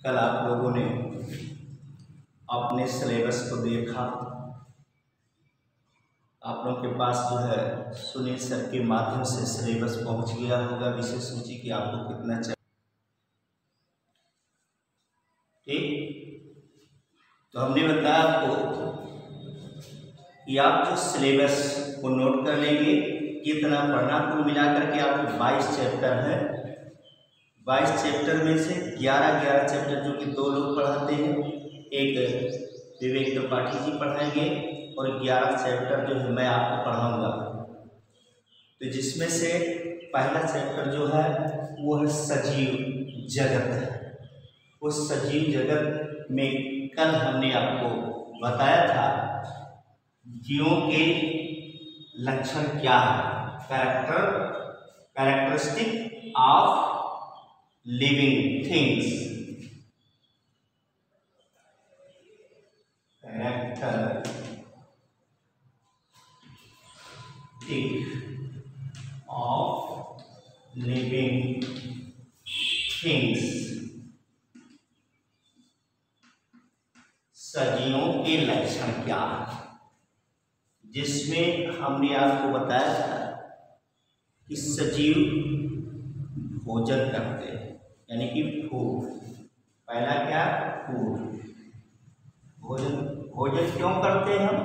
कल आप लोगों ने अपने सिलेबस को देखा। आप लोगों के पास जो है सुनील सर के माध्यम से सिलेबस पहुंच गया होगा। विषय सूची की आपको कितना चाहिए, ठीक। तो हमने बताया आपको कि आप जो सिलेबस को नोट कर लेंगे, कितना पढ़ना, कुल मिलाकर के आपको 22 चैप्टर है। 22 चैप्टर में से 11 चैप्टर जो कि 2 लोग पढ़ाते हैं, एक विवेक त्रिपाठी जी पढ़ाएंगे और 11 चैप्टर जो है मैं आपको पढ़ाऊंगा। तो जिसमें से पहला चैप्टर जो है वो है सजीव जगत। उस सजीव जगत में कल हमने आपको बताया था जीवों के लक्षण क्या है, characteristic of living things, of living things, सजीवों के लक्षण क्या है। जिसमें हमने आपको बताया था कि सजीव भोजन करते हैं, यानी कि फूड। पहला क्या, फूड, भोजन। भोजन क्यों करते हैं हम?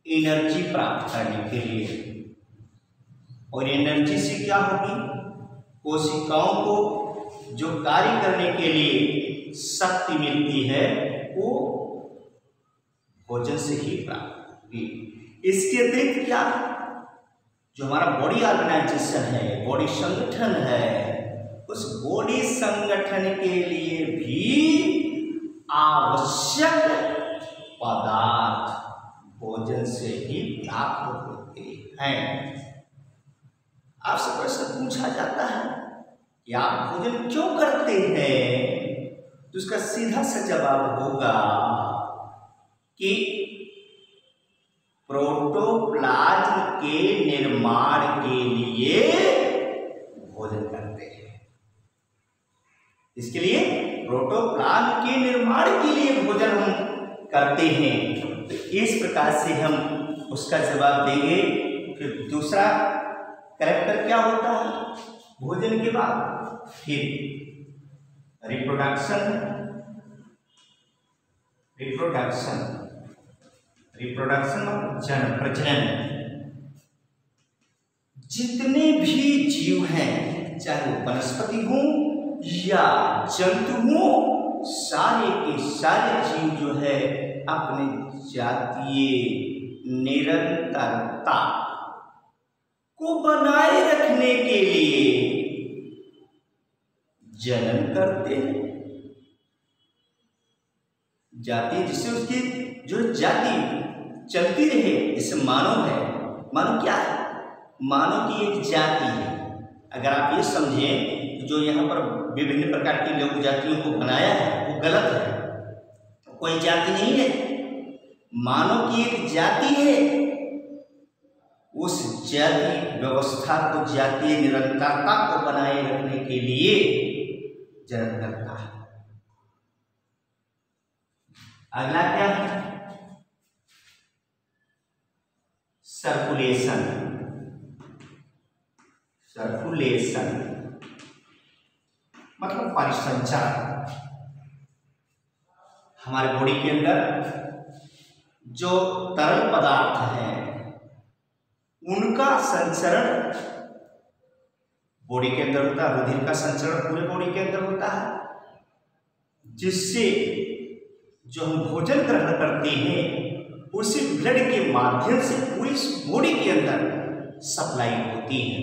एनर्जी प्राप्त करने के लिए। और एनर्जी से क्या होगी? कोशिकाओं को जो कार्य करने के लिए शक्ति मिलती है वो भोजन से ही प्राप्त होगी। इसके अतिरिक्त क्या, जो हमारा बॉडी ऑर्गेनाइजेशन है, बॉडी संगठन है, उस बॉडी संगठन के लिए भी आवश्यक पदार्थ भोजन से ही प्राप्त होते हैं। आपसे प्रश्न पूछा जाता है कि आप भोजन क्यों करते हैं, तो उसका सीधा सा जवाब होगा कि प्रोटोप्लाज्म के निर्माण के लिए भोजन करते हैं। इसके लिए प्रोटोप्लाज्म के निर्माण के लिए भोजन हम करते हैं। तो इस प्रकार से हम उसका जवाब देंगे। फिर दूसरा कैरेक्टर क्या होता है भोजन के बाद? फिर रिप्रोडक्शन। जन्म, प्रजनन। जितने भी जीव हैं, चाहे वो वनस्पति हो या जंतु हो, सारे के सारे जीव जो है अपने जातीय निरंतरता को बनाए रखने के लिए जनन करते हैं। जाति, जिससे उसकी जो जाति चलती रहे। जैसे मानव है, मानव क्या है? मानव की एक जाति है। अगर आप ये समझें जो यहाँ पर विभिन्न प्रकार की लोक जातियों को बनाया है वो गलत है। कोई जाति नहीं है, मानव की एक जाति है। उस जाति व्यवस्था को, जातीय निरंतरता को बनाए रखने के लिए जन्म करता है। अगला क्या है? सर्कुलेशन। मतलब परिसंचरण। हमारे बॉडी के अंदर जो तरल पदार्थ हैं उनका संचरण बॉडी के अंदर होता है। रुधिर का संचरण पूरे बॉडी के अंदर होता है, जिससे जो हम भोजन ग्रहण करते हैं उसी ब्लड के माध्यम से पूरी बॉडी के अंदर सप्लाई होती है।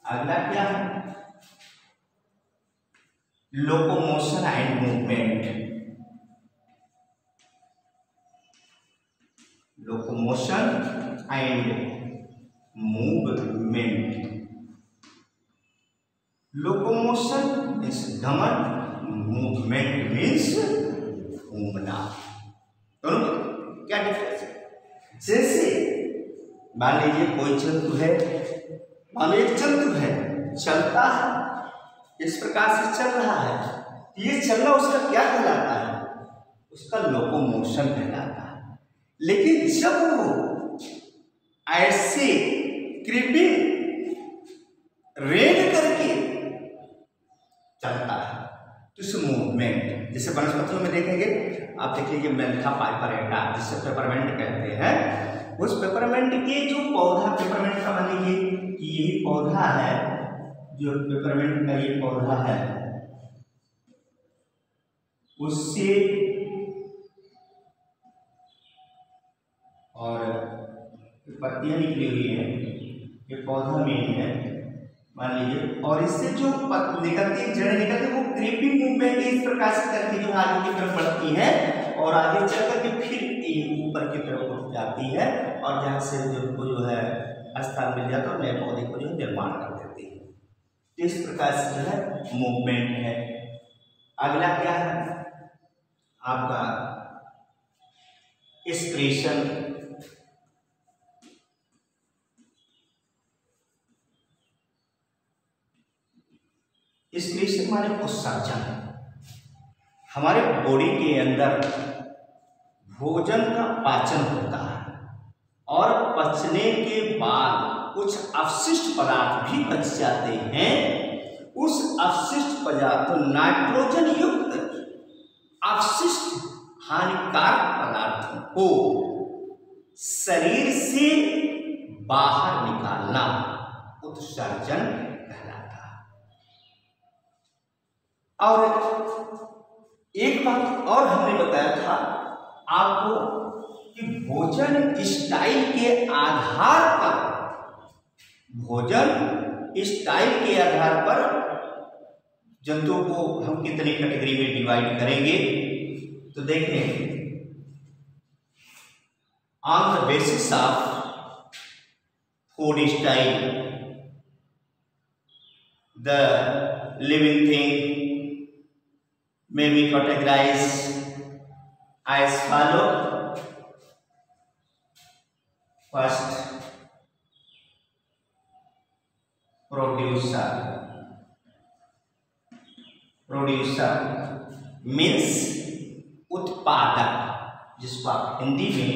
अगला क्या है? Locomotion and movement. Locomotion and movement. Locomotion means गमन, मूवमेंट मीन्स घूमना। दोनों क्या डिफरेंस है? जैसे मान लीजिए कोई जंतु है, मान लो एक जंतु है, चलता है, इस प्रकार से चल रहा है, ये चलना उसका क्या कहलाता है? उसका लोकोमोशन कहलाता है। लेकिन जब वो ऐसे क्रीपिंग रेंग करके चलता है तो इस मूवमेंट, जैसे वनस्पतियों में देखेंगे आप, देख लीजिए मेंथा पाइपरेटा जिसे पेपरमेंट कहते हैं, उस पेपरमेंट के जो पौधा, पेपरमेंट का मान लीजिए कि यही पौधा है, जो पेपरमेंट का ये पौधा है, उससे और पत्तियां निकली हुई हैं, ये पौधा मेन है मान लीजिए, और इससे जो निकलती जड़ें निकलती है वो क्रीपिंग मूवमेंट इस प्रकार से करके जो आगे की तरफ बढ़ती है और आगे चल करके फिर ऊपर की तरफ उठ जाती है और जहाँ से जो है स्थान मिल जाता है और नए पौधे को जो निर्माण कर देती है। इस प्रकार से जो है मूवमेंट है। अगला क्या है आपका एक्सक्रीशन। एक्सक्रीशन माने उत्सर्जन। हमारे बॉडी के अंदर भोजन का पाचन होता है और पचने के बाद कुछ अपशिष्ट पदार्थ भी बच जाते हैं। उस अपशिष्ट पदार्थ नाइट्रोजन युक्त अपशिष्ट हानिकारक पदार्थों को शरीर से बाहर निकालना उत्सर्जन कहलाता है। और एक बात और हमने बताया था आपको कि भोजन स्टाइल के आधार पर, भोजन स्टाइल के आधार पर जंतुओं को हम कितनी कैटेगरी में डिवाइड करेंगे। तो देखें, on the basis of food style the living thing may be categorized as follow. First, producer. Producer means उत्पादक, जिसको आप हिंदी में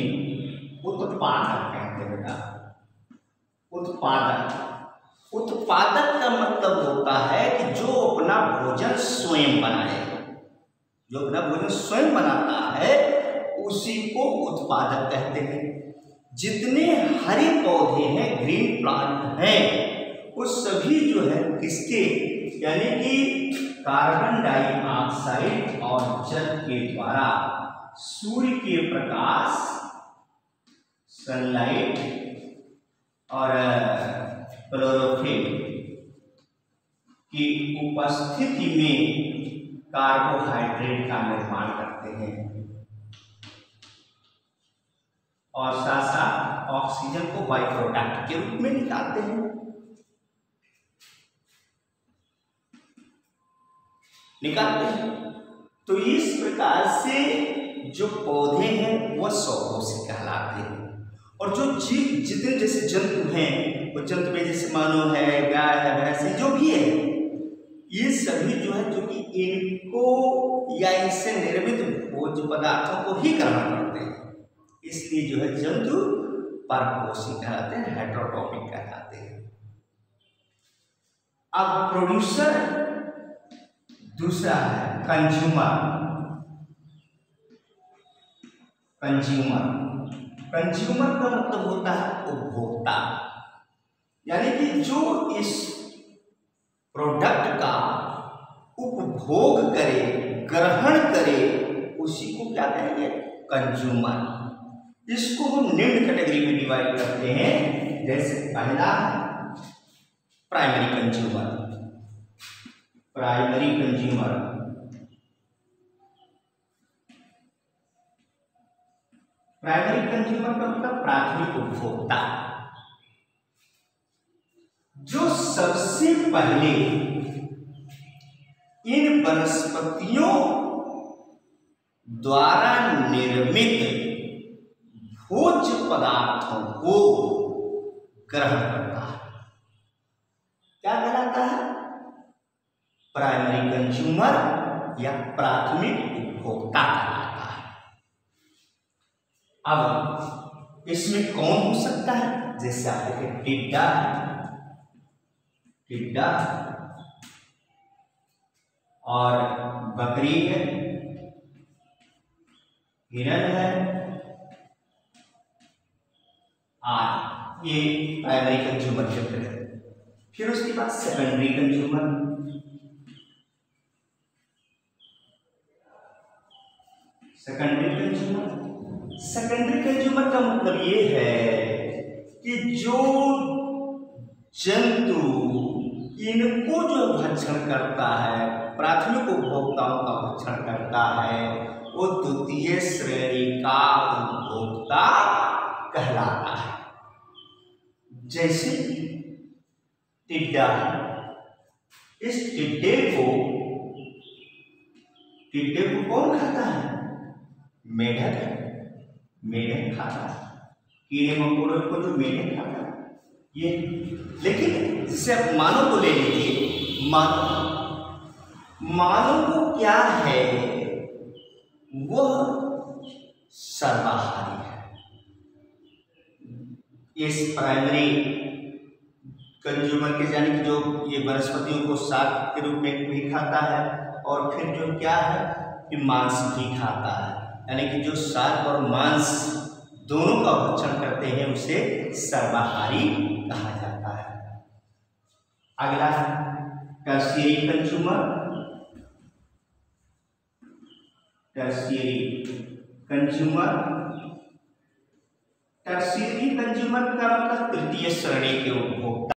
उत्पादक कहते हैं बेटा। उत्पादक, उत्पादक का मतलब होता है कि जो अपना भोजन स्वयं बनाए, जो अपना भोजन स्वयं बनाता है उसी को उत्पादक कहते हैं। जितने हरे पौधे हैं, ग्रीन प्लांट हैं, वो सभी जो है किसके, यानी कि कार्बन डाइऑक्साइड और जल के द्वारा सूर्य के प्रकाश, सनलाइट और क्लोरोफिल की उपस्थिति में कार्बोहाइड्रेट का निर्माण करते हैं और साथ साथ ऑक्सीजन को बाई प्रोडक्ट के रूप में निकालते हैं। तो इस प्रकार से जो पौधे हैं वो स्वकोशी कहलाते हैं। और जो जीव जितने जैसे जंतु हैं, वो जंतु में जैसे मानो है, गाय है, भैंस है, जो भी है, ये सभी जो है जो कि इनको या इनसे निर्मित भोज्य पदार्थों को ही ग्रहण करते हैं, इसलिए जो है जंतु परपोषी कहलाते हैं, हेटेरोट्रॉपिक कहलाते हैं। अब प्रोड्यूसर दूसरा है कंज्यूमर। कंज्यूमर का मतलब होता है उपभोक्ता, यानी कि जो इस प्रोडक्ट का उपभोग करे, ग्रहण करे, उसी को क्या कहेंगे, कंज्यूमर। इसको हम निम्न कैटेगरी में डिवाइड करते हैं। जैसे पहला primary consumer. Primary consumer primary consumer का मतलब प्राथमिक उपभोक्ता, जो सबसे पहले इन वनस्पतियों द्वारा निर्मित भोज्य पदार्थों को ग्रहण करता है। क्या कहलाता है, प्राइमरी कंज्यूमर, या प्राथमिक उपभोक्ता कहलाता है। अब इसमें कौन हो सकता है? जैसे आप देखें टिड्डा, टिड्डा और बकरी है, हिरण है, आदि, ये प्राइमरी कंज्यूमर क्षेत्र है। फिर उसके बाद सेकेंडरी कंज्यूमर, सेकेंडरी कंज्यूमर का मतलब ये है कि जो जंतु इनको जो भक्षण करता है, प्राथमिक उपभोक्ताओं का भक्षण करता है, वो द्वितीय श्रेणी का उपभोक्ता कहलाता है। जैसे टिड्डा, इस टिड्डे को कौन खाता है? मेढक, मेढक खाता है। कीड़े मकोड़ों को जो मेढक खाता है ये। लेकिन जैसे आप मानव को ले लीजिए, मानव को क्या है? वह सर्वाहारी है। इस प्राइमरी कंज्यूमर के यानी कि जो ये वनस्पतियों को शाक के रूप में भी खाता है, और फिर जो क्या है कि मांस भी खाता है, यानी कि जो शाक और मांस दोनों का भक्षण करते हैं उसे सर्वाहारी कहा जाता है। अगला tertiary consumer, tertiary consumer, tertiary consumer का मतलब तृतीय श्रेणी के उपभोक्ता।